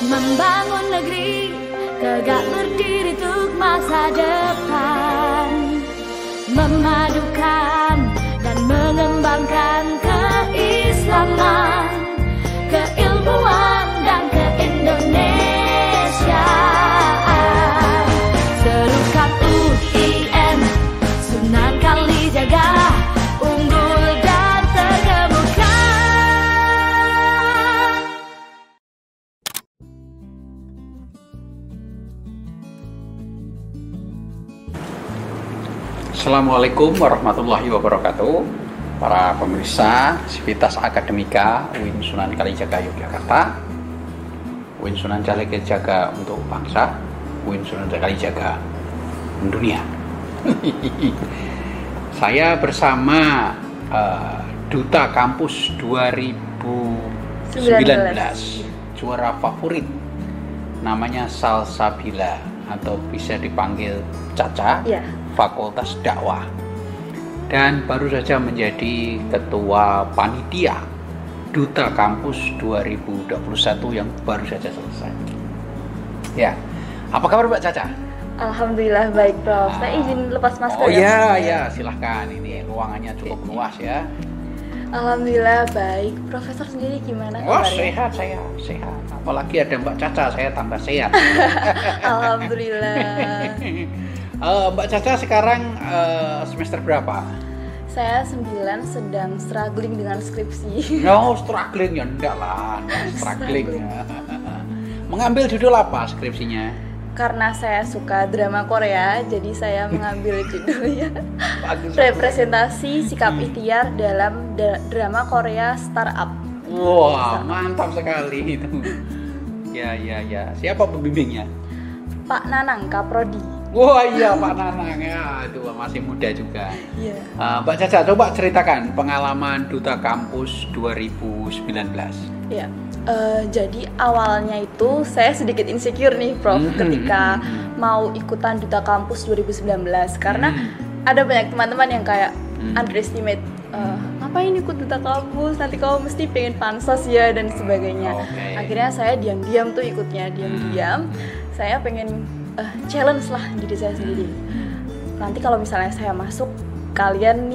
Membangun negeri tegak berdiri untuk masa depan, memadukan dan mengembangkan keislaman, keilmuan dan keindonesiaan. Serukan UIN Sunan Kalijaga, unggul dan terkemuka. Assalamualaikum warahmatullahi wabarakatuh. Para pemirsa Sivitas Akademika UIN Sunan Kalijaga Yogyakarta, UIN Sunan Kalijaga untuk bangsa, UIN Sunan Kalijaga mendunia. Saya bersama Duta Kampus 2019, juara favorit, namanya Salsabila atau bisa dipanggil Caca, Fakultas Dakwah, dan baru saja menjadi ketua panitia Duta Kampus 2021 yang baru saja selesai. Ya, apa kabar Mbak Caca? Alhamdulillah baik, Prof. Saya izin lepas masker. Oh ya, silahkan. Ini ruangannya cukup luas ya. Alhamdulillah baik. Profesor sendiri gimana kabarnya? Saya sehat. Apalagi ada Mbak Caca, saya tambah sehat. Alhamdulillah. Mbak Caca sekarang semester berapa? Saya 9 sedang struggling dengan skripsi. No, struggling ya enggak lah, struggling. Mengambil judul apa skripsinya? Karena saya suka drama Korea, jadi saya mengambil judulnya Bagus. Representasi Sikap Ikhtiar dalam Drama Korea Startup. Wah, mantap sekali itu. Ya. Siapa pembimbingnya? Pak Nanang, Kaprodi. Wah iya Pak Nanang ya, itu masih muda juga. Iya. Mbak Caca, coba ceritakan pengalaman Duta Kampus 2019. Ya, jadi awalnya itu saya sedikit insecure nih, Prof, ketika mau ikutan Duta Kampus 2019 karena ada banyak teman-teman yang kayak underestimate, ngapain ikut Duta Kampus, nanti kamu mesti pengen pansos ya dan sebagainya. Akhirnya saya diam-diam tuh ikutnya, diam-diam. Saya pengen challenge lah diri saya sendiri. Nanti kalau misalnya saya masuk, kalian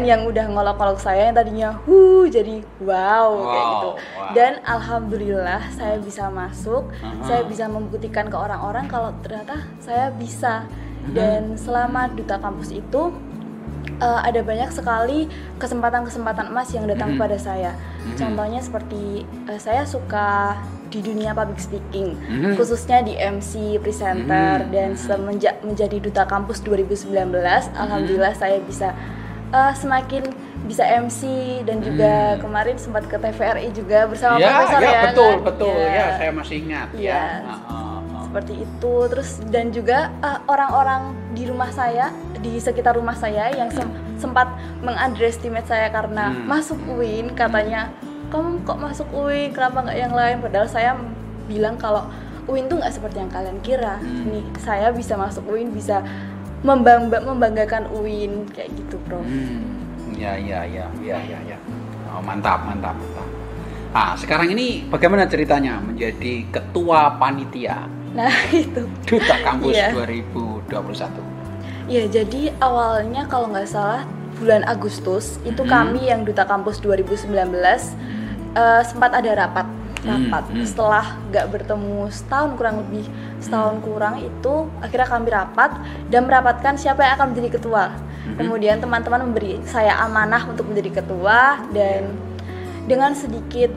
yang udah ngolok-ngolok saya yang tadinya jadi wow kayak gitu. Dan alhamdulillah saya bisa masuk, saya bisa membuktikan ke orang-orang kalau ternyata saya bisa. Dan selama Duta Kampus itu ada banyak sekali kesempatan-kesempatan emas yang datang kepada saya. Contohnya seperti saya suka di dunia public speaking, khususnya di MC, presenter, dan semenjak menjadi Duta Kampus 2019, alhamdulillah saya bisa semakin bisa MC dan juga kemarin sempat ke TVRI juga bersama Profesor ya. Betul. Ya, saya masih ingat ya. Seperti itu. Terus dan juga orang-orang di rumah saya, di sekitar rumah saya yang sempat meng-underestimate saya karena masuk UIN, katanya kamu kok masuk UIN, kenapa nggak yang lain? Padahal saya bilang kalau UIN tuh nggak seperti yang kalian kira. Nih, saya bisa masuk UIN, bisa membanggakan UIN kayak gitu, Prof. Ya. Oh, mantap. Sekarang ini bagaimana ceritanya menjadi ketua panitia? Nah, itu Duta Kampus 2021. Ya, jadi awalnya kalau nggak salah bulan Agustus itu kami yang Duta Kampus 2019 sempat ada rapat setelah nggak bertemu kurang lebih setahun kurang itu, akhirnya kami rapat dan merapatkan siapa yang akan menjadi ketua. Kemudian teman-teman memberi saya amanah untuk menjadi ketua, dan dengan sedikit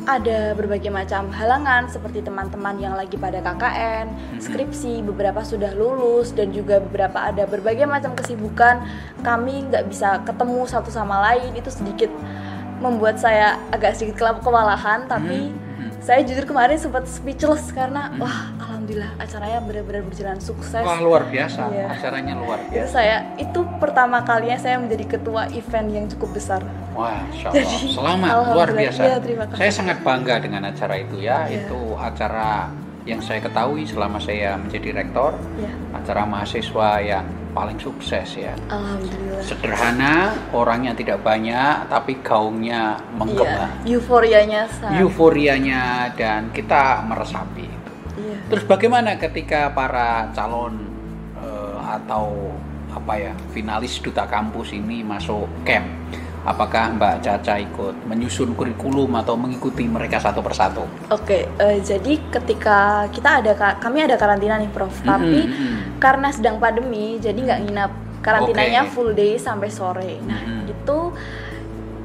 ada berbagai macam halangan seperti teman-teman yang lagi pada KKN, skripsi, beberapa sudah lulus, dan juga beberapa ada berbagai macam kesibukan, kami nggak bisa ketemu satu sama lain. Itu sedikit membuat saya agak sedikit kewalahan, tapi saya jujur kemarin sempat speechless karena wah, alhamdulillah acaranya benar-benar berjalan sukses. Wah, luar biasa, acaranya luar biasa. Itu pertama kalinya saya menjadi ketua event yang cukup besar. Wah, insya Allah. Selamat, luar biasa. Ya, terima kasih. Saya sangat bangga dengan acara itu ya. Itu acara yang saya ketahui selama saya menjadi rektor, acara mahasiswa yang paling sukses ya. Alhamdulillah. Sederhana, orangnya tidak banyak, tapi gaungnya menggema. Euforianya sangat. Euforianya dan kita meresapi itu. Iya. Terus bagaimana ketika para calon atau finalis duta kampus ini masuk camp? Apakah Mbak Caca ikut menyusun kurikulum atau mengikuti mereka satu persatu? Oke, jadi ketika kami ada karantina nih Prof, tapi karena sedang pandemi, jadi nggak nginap. Karantinanya full day sampai sore. Nah, itu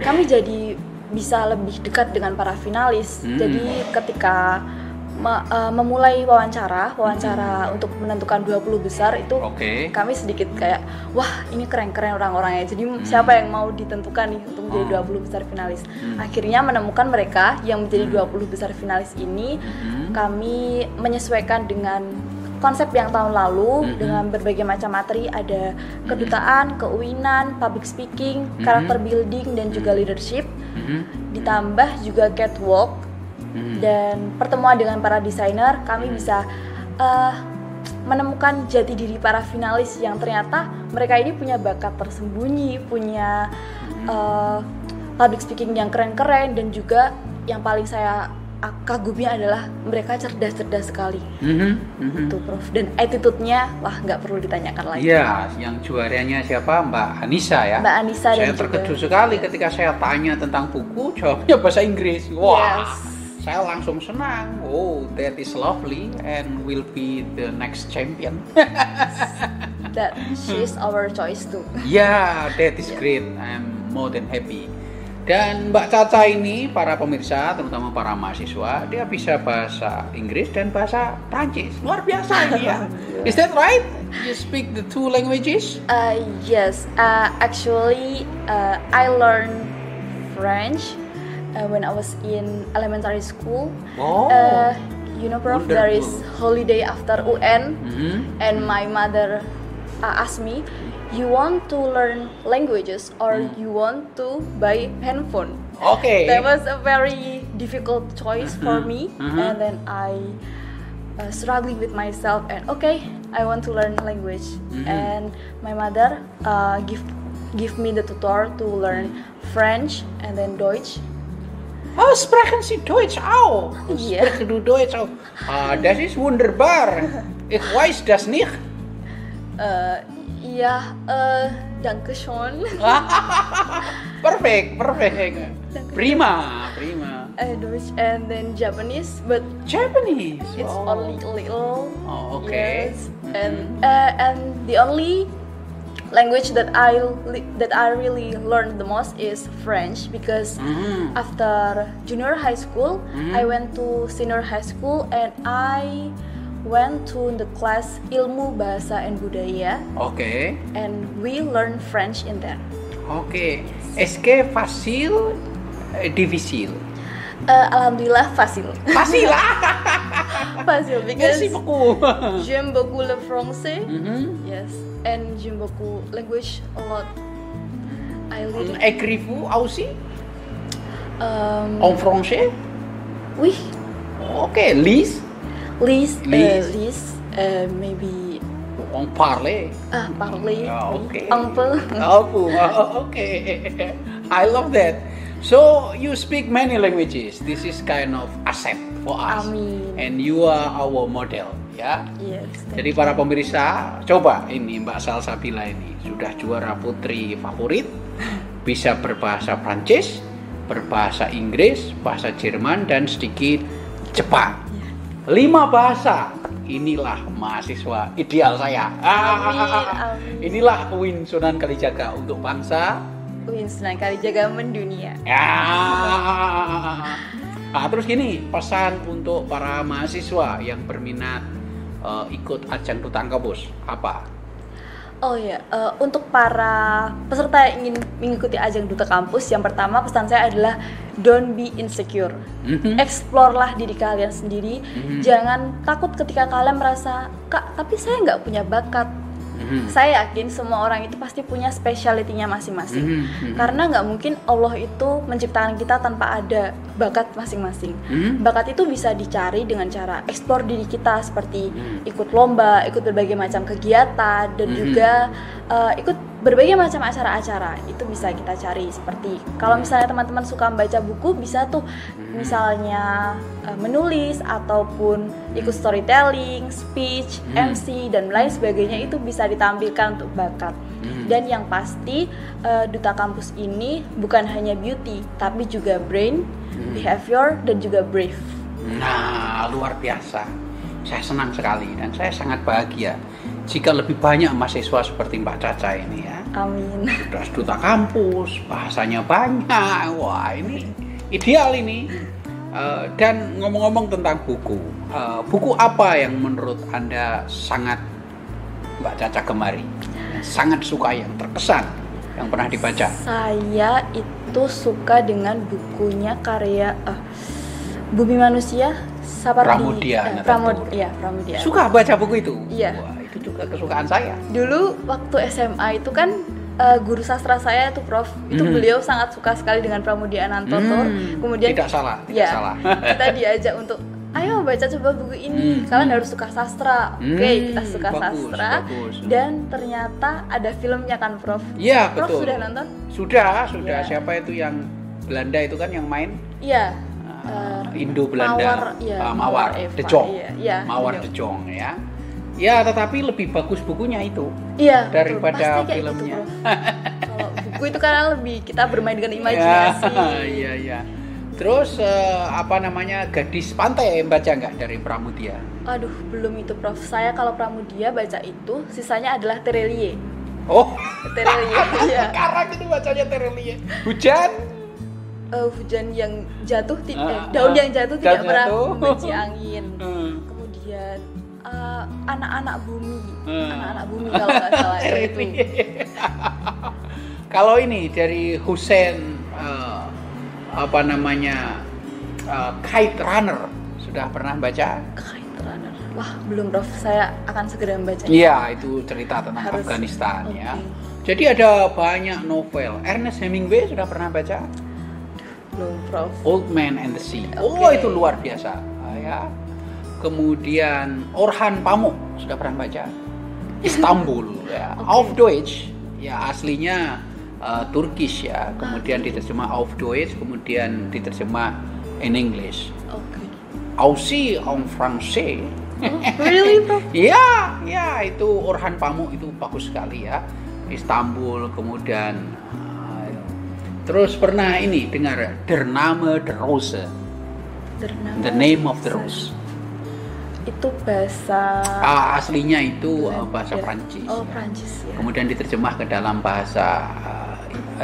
kami jadi bisa lebih dekat dengan para finalis. Jadi ketika memulai wawancara untuk menentukan 20 besar itu kami sedikit kayak wah ini keren-keren orang-orangnya, jadi siapa yang mau ditentukan nih untuk menjadi 20 besar finalis. Akhirnya menemukan mereka yang menjadi 20 besar finalis ini. Kami menyesuaikan dengan konsep yang tahun lalu dengan berbagai macam materi, ada kedutaan, keuinan, public speaking, character building dan juga leadership, ditambah juga catwalk. Dan pertemuan dengan para desainer, kami bisa menemukan jati diri para finalis yang ternyata mereka ini punya bakat tersembunyi, punya public speaking yang keren-keren, dan juga yang paling saya kagumi adalah mereka cerdas-cerdas sekali. Itu Prof. Dan attitude-nya wah nggak perlu ditanyakan lagi. Iya, yang juaranya siapa? Mbak Anissa ya. Mbak Anissa. Saya terkejut sekali ketika saya tanya tentang buku, jawabnya bahasa Inggris. Wah. Saya langsung senang. Oh, that is lovely and will be the next champion. That she's our choice too. Yeah, that is great. I'm more than happy. Dan Mbak Caca ini, para pemirsa, terutama para mahasiswa, dia bisa bahasa Inggris dan bahasa Prancis. Luar biasa ini ya. Is that right? You speak the two languages? Yes. Actually, I learned French when I was in elementary school. You know, Prof, wonderful. there is holiday after UN, and my mother asked me, you want to learn languages or you want to buy handphone? Okay. That was a very difficult choice for me, and then I struggling with myself, and I want to learn language, and my mother give me the tutor to learn French and then Deutsch. Oh, sprechen Sie Deutsch auch? Ja. Sprechen du Deutsch auch? Das ist wunderbar. Ich weiß das nicht. Ja, danke schön. Perfect. Prima. Deutsch and then Japanese, but Japanese. it's only a little. Oh, okay. Yes, and the only language that I really learned the most is French, because after junior high school I went to senior high school and I went to the class Ilmu Bahasa and Budaya. Okay. And we learn French in there. Okay. Est-ce que facile, difficile? Alhamdulillah facile. Facile. Facile because Merci beaucoup. j'aime beaucoup le français. Yes, and j'aime beaucoup language a lot. I really Écrivez-vous aussi en français? oui, Okay. Lise? lise, Lise. maybe On parle. parler, Okay. un peu. Okay. I love that. So you speak many languages. This is kind of asset for us. Amin. And you are our model, ya. Yes. Jadi para pemirsa, coba ini Mbak Salsabila ini sudah juara putri favorit, bisa berbahasa Prancis, berbahasa Inggris, bahasa Jerman dan sedikit Jepang. 5 bahasa. Inilah mahasiswa ideal saya. Amin. Inilah UIN Sunan Kalijaga untuk bangsa. UIN Sunan Kalijaga mendunia. Nah, terus gini, pesan untuk para mahasiswa yang berminat ikut ajang duta kampus apa? Oh ya, untuk para peserta yang ingin mengikuti ajang duta kampus, yang pertama pesan saya adalah don't be insecure. Explore-lah diri kalian sendiri. Jangan takut ketika kalian merasa, Kak, tapi saya nggak punya bakat. Saya yakin semua orang itu pasti punya specialty-nya masing-masing. Karena nggak mungkin Allah itu menciptakan kita tanpa ada bakat masing-masing. Bakat itu bisa dicari dengan cara eksplor diri kita, seperti ikut lomba, ikut berbagai macam kegiatan, dan juga ikut berbagai macam acara-acara. Itu bisa kita cari. Seperti kalau misalnya teman-teman suka membaca buku, bisa tuh misalnya menulis ataupun ikut storytelling, speech, MC dan lain sebagainya. Itu bisa ditampilkan untuk bakat. Dan yang pasti Duta Kampus ini bukan hanya beauty, tapi juga brain, behavior, dan juga brave. Nah, luar biasa. Saya senang sekali dan saya sangat bahagia jika lebih banyak mahasiswa seperti Mbak Caca ini ya. Amin. Sudah Duta Kampus, bahasanya banyak. Wah, ini ideal ini. Dan ngomong-ngomong tentang buku, buku apa yang menurut Anda sangat Mbak Caca gemari, sangat suka, yang terkesan, yang pernah dibaca? Saya itu suka dengan bukunya karya Bumi Manusia, Pramudia. Pramudia. Suka baca buku itu? Iya. Wah, itu juga kesukaan saya. Dulu waktu SMA itu kan guru sastra saya itu Prof, itu beliau sangat suka sekali dengan Pramudia Anantotur. Kemudian tidak salah. Kita diajak untuk ayo baca coba buku ini, kalian harus suka sastra. Oke, kita suka sastra. Bagus. Dan ternyata ada filmnya kan Prof. Iya, Prof betul. sudah nonton? Sudah. Ya. Siapa itu yang Belanda itu kan yang main? Iya. Indo Belanda. Mawar De Jong. Iya, Mawar De Jong ya. Ya, tetapi lebih bagus bukunya itu. Iya, daripada betul. filmnya. Gitu, kalau buku itu kan lebih kita bermain dengan imajinasi. Iya. Terus Gadis Pantai baca nggak dari Pramudia? Aduh, belum itu Prof. Saya kalau Pramudia baca itu, sisanya adalah Terelie. Oh, Terelie. Iya. Sekarang itu bacanya Terelie. Hujan? Hujan yang jatuh, daun yang jatuh tidak pernah membenci angin. Kemudian anak-anak bumi kalau nggak salah itu. Kalau ini dari Hussein Kite Runner, sudah pernah baca? Kite Runner, wah belum Prof, saya akan segera membacanya. Iya, itu cerita tentang Afghanistan ya. Jadi ada banyak novel. Ernest Hemingway sudah pernah baca? Belum Prof. Old Man and the Sea. Oh, itu luar biasa ya. Kemudian Orhan Pamuk sudah pernah baca? Istanbul ya. Auf Deutsch ya, aslinya Turkish ya, kemudian diterjemah Auf Deutsch, kemudian diterjemah in English. Aussi en français. Really, Prof? Ya, itu Orhan Pamuk itu bagus sekali ya. Istanbul, kemudian terus pernah ini dengar Der Name der Rose. The Name of the Rose. Itu bahasa aslinya itu bahasa Prancis. Oh, Prancis ya. Kemudian diterjemah ke dalam bahasa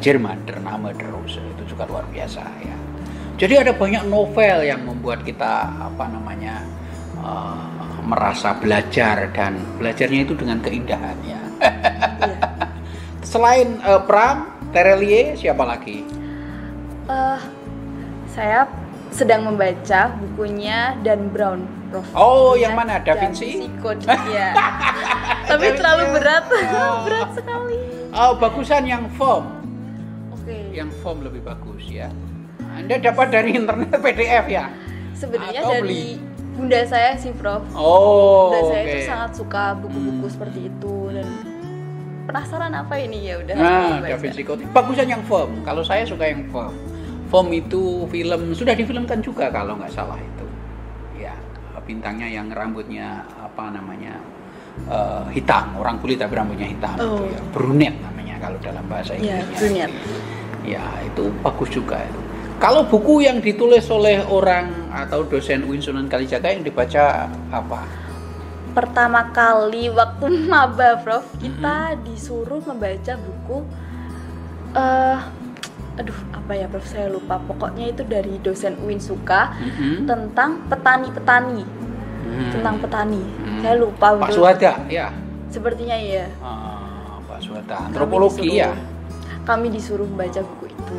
Jerman, Der Name der Rose. Itu juga luar biasa ya. Jadi ada banyak novel yang membuat kita merasa belajar, dan belajarnya itu dengan keindahan ya. Selain Pram, Terelie, siapa lagi? Saya sedang membaca bukunya Dan Brown, Prof. Oh, yang mana? Da Vinci Code ya. Tapi terlalu berat. Berat sekali. Oh, bagusan yang form. Oke. Yang form lebih bagus ya. Anda dapat dari internet PDF ya? Sebenarnya atau dari beli? Bunda saya sih, Prof. Oh, Bunda saya itu sangat suka buku-buku seperti itu, dan penasaran apa ini, ya udah. Da Vinci Code. Bagusan yang form. Kalau saya suka yang form. Form itu film, sudah difilmkan juga kalau nggak salah itu. Ya, bintangnya yang rambutnya hitam, orang kulit tapi rambutnya hitam. Itu ya. Brunette namanya kalau dalam bahasa Inggrisnya. Ya, brunette. Ya, itu bagus juga itu. Kalau buku yang ditulis oleh orang atau dosen UIN Sunan Kalijaga yang dibaca apa? Pertama kali waktu maba, Prof, kita disuruh membaca buku apa ya, Prof, saya lupa. Pokoknya itu dari dosen UIN Suka tentang petani-petani. Tentang petani. Saya lupa. Pak Suhada, ya. Sepertinya iya. Pak Suhada, antropologi ya. Kami disuruh membaca buku itu.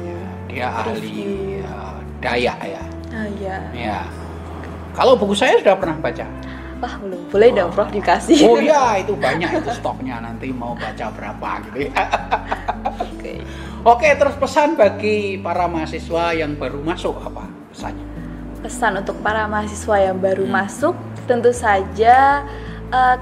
Dia ahli Dayak ya. Iya. Ya. Kalau buku saya sudah pernah baca. Wah, belum. Boleh dong Prof dikasih. Oh iya, itu banyak itu stoknya, nanti mau baca berapa gitu ya. Oke. Oke, terus pesan bagi para mahasiswa yang baru masuk apa pesannya? Pesan untuk para mahasiswa yang baru masuk, tentu saja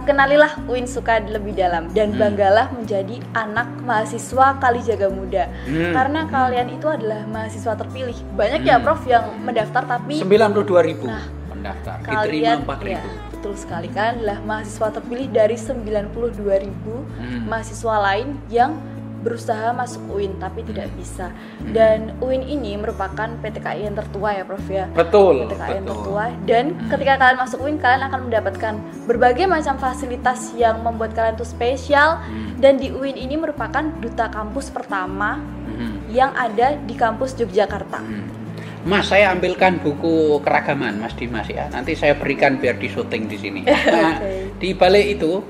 kenalilah UIN Suka lebih dalam dan banggalah menjadi anak mahasiswa Kalijaga Muda. Karena kalian itu adalah mahasiswa terpilih. Banyak ya Prof yang mendaftar tapi 92.000 Nah, pendaftar, kalian diterima 4.000. ya, betul sekali, kalian adalah mahasiswa terpilih dari 92.000 mahasiswa lain yang berusaha masuk UIN tapi tidak bisa. Dan UIN ini merupakan PTKI yang tertua ya Prof ya. Betul. PTKI yang betul. tertua, dan ketika kalian masuk UIN kalian akan mendapatkan berbagai macam fasilitas yang membuat kalian tuh spesial. Dan di UIN ini merupakan duta kampus pertama yang ada di kampus Yogyakarta. Mas, saya ambilkan buku keragaman Mas Dimas ya. Nanti saya berikan biar di syuting di sini. Nah, di balik itu,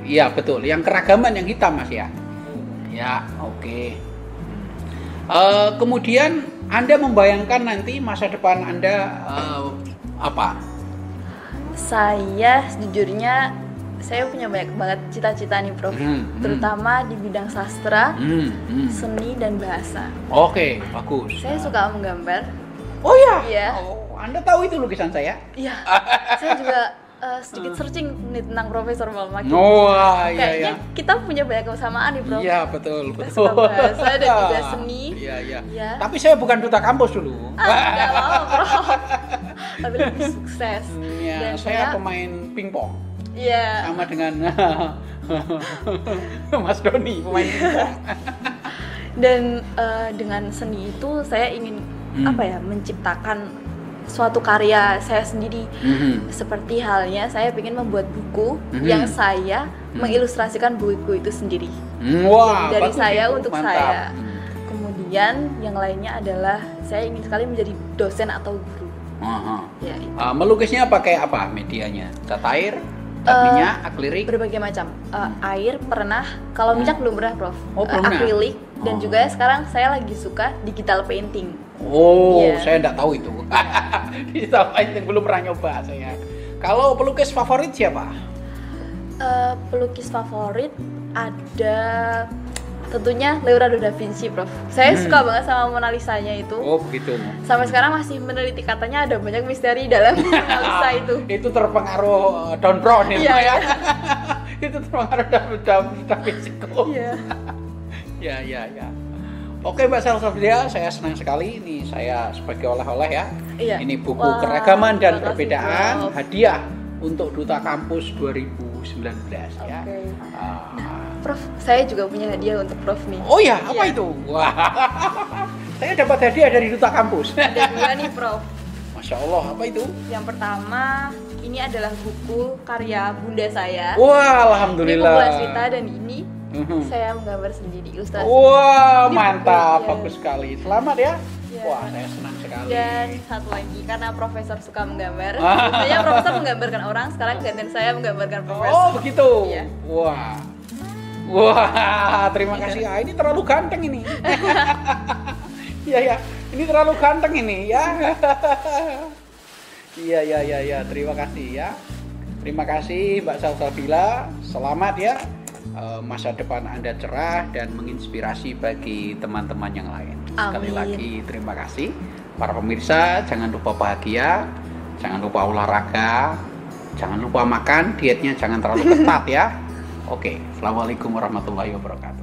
ya betul. Yang keragaman yang hitam Mas ya. Ya, oke. Kemudian Anda membayangkan nanti masa depan Anda apa? Saya sejujurnya saya punya banyak banget cita-cita nih Prof, terutama di bidang sastra, seni dan bahasa. Oke, bagus. Saya suka menggambar. Oh ya? Iya. Oh, Anda tahu itu lukisan saya? Iya. Saya juga sedikit searching nih tentang Profesor Malmaki. Oh, iya. Kayaknya kita punya banyak kesamaan nih Prof. Iya, betul. Kita suka bahasa dan juga seni. Iya. Ya. Tapi saya bukan duta kampus dulu. Enggak apa-apa Prof. Tapi lebih sukses. Ya, Dan saya pemain pingpong. Iya. Sama dengan Mas Doni, pemain pingpong. Dan dengan seni itu saya ingin menciptakan suatu karya saya sendiri. Seperti halnya saya ingin membuat buku yang saya mengilustrasikan buku itu sendiri. Wah, dari bagus saya itu, untuk mantap. saya. Kemudian yang lainnya adalah saya ingin sekali menjadi dosen atau guru. Ya, itu. Melukisnya pakai apa medianya? Cat air, cat minyak, akrilik? Berbagai macam. Air pernah, kalau minyak belum pernah Prof. Oh, pernah. Akrilik dan juga sekarang saya lagi suka digital painting. Oh, Iya. saya enggak tahu itu. Digital painting belum pernah nyoba saya. Kalau pelukis favorit siapa? Pelukis favorit ada tentunya Leonardo da Vinci Prof. Saya suka banget sama Mona Lisa-nya itu. Oh, begitu. Sampai sekarang masih meneliti, katanya ada banyak misteri dalam Mona Lisa itu. Itu terpengaruh Don Brown itu Iya, ya. iya. Itu terpengaruh Da Vinci. Iya. Ya. Oke Mbak Salsabila, saya senang sekali ini saya sebagai oleh-oleh ya. Iya. Ini buku Wah, keragaman dan terima kasih, perbedaan Prof. hadiah untuk Duta Kampus 2019 ya. Oke. Ah. Prof, saya juga punya hadiah untuk Prof nih. Oh ya, apa Iya. itu? Wah. Saya dapat hadiah dari Duta Kampus. Ada dua nih Prof. Masya Allah, apa itu? Yang pertama, ini adalah buku karya bunda saya. Wah, Ini alhamdulillah. kumpulan cerita dan ini saya menggambar sendiri, ilustrasi. Wah, Ini mantap, buku, ya. bagus sekali. Selamat ya. Ya. Wah, saya senang sekali. Dan satu lagi, karena Profesor suka menggambar. Biasanya Profesor menggambarkan orang, sekarang gantian saya menggambarkan Profesor. Oh, begitu. Iya. Wah, terima kasih. Ah, ini terlalu ganteng ini. Iya. Ini terlalu ganteng ini ya. Iya. Terima kasih ya. Terima kasih Mbak Salsabila. Selamat ya. Masa depan Anda cerah dan menginspirasi bagi teman-teman yang lain. Sekali Amin. lagi terima kasih. Para pemirsa, jangan lupa bahagia, jangan lupa olahraga, jangan lupa makan, dietnya jangan terlalu ketat ya. Oke, Assalamualaikum warahmatullahi wabarakatuh.